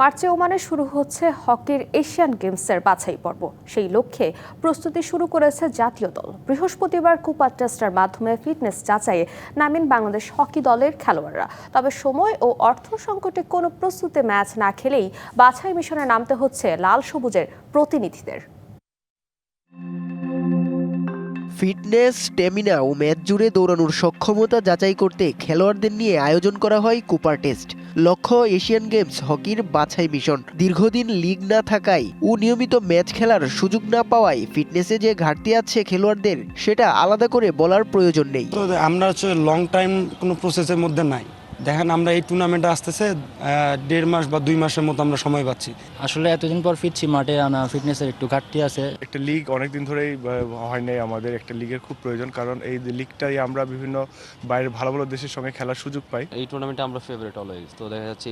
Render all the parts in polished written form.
মার্চে ওমানে শুরু হচ্ছে হকির এশিয়ান গেমসের বাছাই পর্ব। সেই লক্ষ্যে প্রস্তুতি শুরু করেছে জাতীয় দল। বৃহস্পতিবার কুপার টেস্টের মাধ্যমে ফিটনেস যাচাইয়ে নামেন বাংলাদেশ হকি দলের খেলোয়াড়রা। তবে সময় ও অর্থ সংকটে কোনো প্রস্তুতি ম্যাচ না খেলেই বাছাই মিশনে নামতে হচ্ছে লাল সবুজের প্রতিনিধিদের। ফিটনেস, স্ট্যামিনা ও ম্যাচ জুড়ে দৌড়ানোর সক্ষমতা যাচাই করতে খেলোয়াড়দের নিয়ে আয়োজন করা হয় কুপার টেস্ট। লক্ষ্য এশিয়ান গেমস হকির বাছাই মিশন। দীর্ঘদিন লিগ না থাকায় ও নিয়মিত ম্যাচ খেলার সুযোগ না পাওয়ায় ফিটনেসে যে ঘাটতি আছে খেলোয়াড়দের, সেটা আলাদা করে বলার প্রয়োজন নেই। তো আমরা হচ্ছে লং টাইম কোনো প্রসেসের মধ্যে নাই। দেখেন আমরা এই টুর্নামেন্টে আসতেছে 1.5 মাস বা 2 মাসের মতো আমরা সময় পাচ্ছি। আসলে এতদিন পর ফিরছি মাঠে, ফিটনেসের একটু ঘাটতি আছে। একটা লিগ অনেকদিন ধরেই হয় নাই, আমাদের একটা লিগের খুব প্রয়োজন, কারণ এই লিগটাই আমরা বিভিন্ন বাইরের ভালো ভালো দেশের সঙ্গে খেলার সুযোগ পাই। এই টুর্নামেন্টে আমরা ফেভারিট অলওয়েজ, তো দেখা যাচ্ছে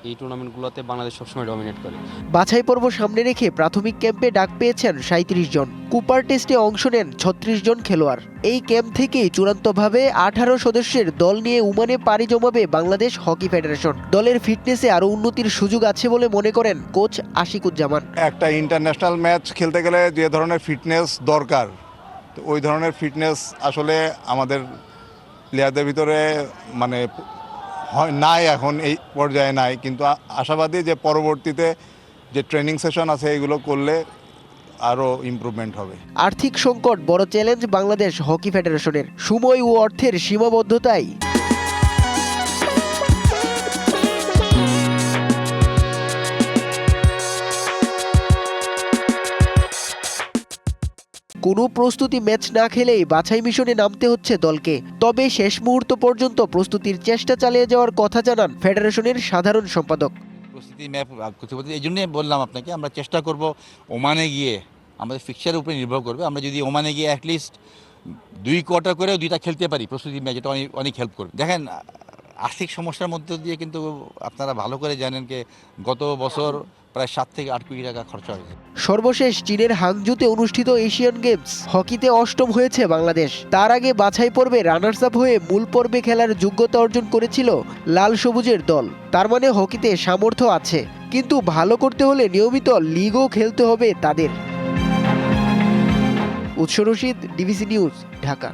এই টুর্নামেন্টগুলোতে বাংলাদেশ সবসময় ডমিনেট করে। বাছাই পর্ব সামনে রেখে প্রাথমিক ক্যাম্পে ডাক পেয়েছেন 37 জন। কুপার টেস্টে অংশ নেন 36 জন খেলোয়াড়। এই ক্যাম্প থেকেই চূড়ান্তভাবে 18 সদস্যের দল নিয়ে ওমানে পাড়ি জমাবে বাংলাদেশ হকি ফেডারেশন। দলের ফিটনেসে আরও উন্নতির সুযোগ আছে বলে মনে করেন কোচ আশিকুজ্জামান। একটা ইন্টারন্যাশনাল ম্যাচ খেলতে গেলে যে ধরনের ফিটনেস দরকার, তো ওই ধরনের ফিটনেস আসলে আমাদের প্লেয়ারদের ভিতরে মানে নাই, এখন এই পর্যায়ে নাই। কিন্তু আশাবাদী যে পরবর্তীতে যে ট্রেনিং সেশন আছে এগুলো করলে আরও ইমপ্রুভমেন্ট হবে। আর্থিক সংকট বড় চ্যালেঞ্জ বাংলাদেশ হকি ফেডারেশনের। সময় ও অর্থের সীমাবদ্ধতায় কোনো প্রস্তুতি ম্যাচ না খেলেই বাছাই মিশনে নামতে হচ্ছে দলকে। তবে শেষ মুহূর্ত পর্যন্ত প্রস্তুতির চেষ্টা চালিয়ে যাওয়ার কথা জানান ফেডারেশনের সাধারণ সম্পাদক। প্রস্তুতি ম্যাপ এই জন্যই বললাম আপনাকে, আমরা চেষ্টা করব ওমানে গিয়ে, আমাদের ফিক্সারের উপরে নির্ভর করবে। আমরা যদি ওমানে গিয়ে অ্যাটলিস্ট 2 কোয়ার্টার করেও 2টা খেলতে পারি প্রস্তুতি ম্যাচ, এটা অনেক হেল্প করবে। দেখেন, আর্থিক সমস্যার মধ্যে দিয়ে কিন্তু আপনারা ভালো করে জানেন যে গত বছর প্রায় 7 থেকে 8 কোটি টাকা খরচা হয়েছে। সর্বশেষ চীনের হাংজুতে অনুষ্ঠিত এশিয়ান গেমস হকিতে অষ্টম হয়েছে বাংলাদেশ। তার আগে বাছাই পর্বে রানার্স আপ হয়ে মূল পর্বে খেলার যোগ্যতা অর্জন করেছিল লাল সবুজের দল। তার মানে হকিতে সামর্থ্য আছে, কিন্তু ভালো করতে হলে নিয়মিত লিগও খেলতে হবে তাদের। উৎস রশিদ, ডিবিসি নিউজ, ঢাকা।